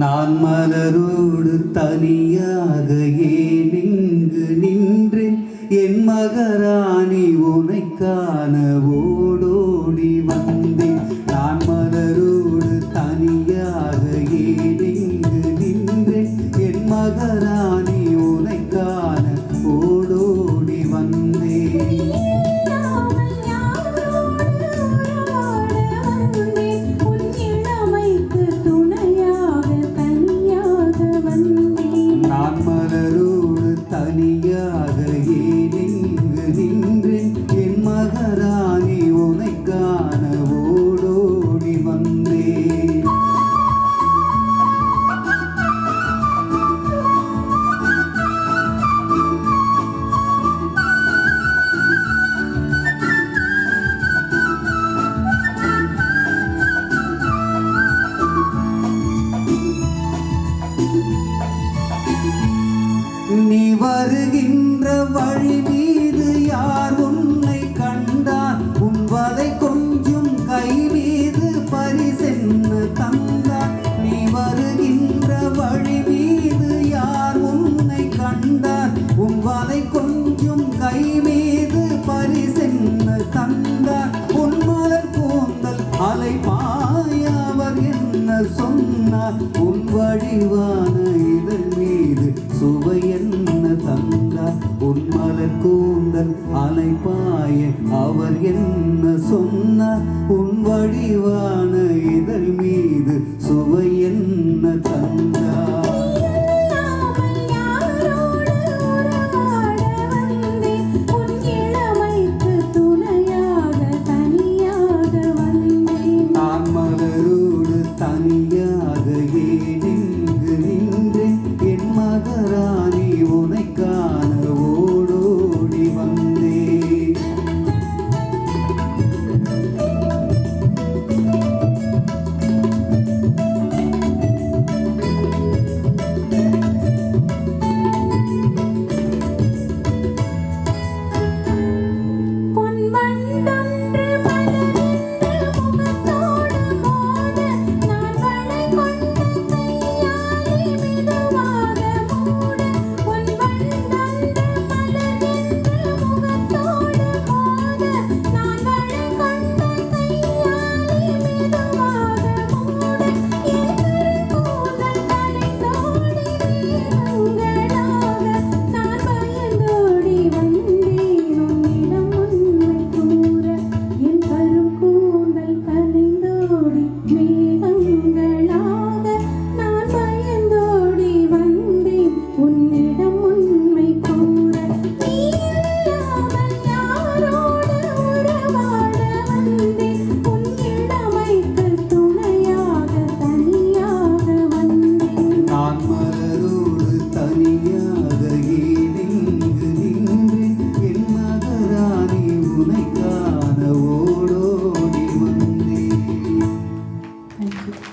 நான் மலரோடு தனியாக ஏன் இங்கு நின்றேன் என் மகராணி உனை காண ஓடோடி வந்தேன். நான் மலரோடு தனியாக ஏன் இங்கு நின்றேன் என் மகராணி உனை காண ஓடோடி வந்தேன். தனியாக ஏன் இங்கு நின்றேன் என் மகராணி உனை காண ஓடோடி வந்தேன். நீ வருகின்ற வழி மீது யார் உன்னை கண்டார் உன் வதை கொஞ்சம் கை மீது பரிசென்ன தந்தார். நீ வருகின்ற வழி மீது யார் உன்னை கண்டார் உன் வதை கொஞ்சம் கை மீது பரிசென்ன தந்தார். உன் மலர் கூந்தல் அலை பாய அவர் என்ன சொன்னார் உன் வடிவான இதழ் மீது சுவை என்ன தந்தார். உன் மலர் கூந்தல் அலைப்பாய அவர் என்ன சொன்னார் உன் வடிவான இதழ் மீது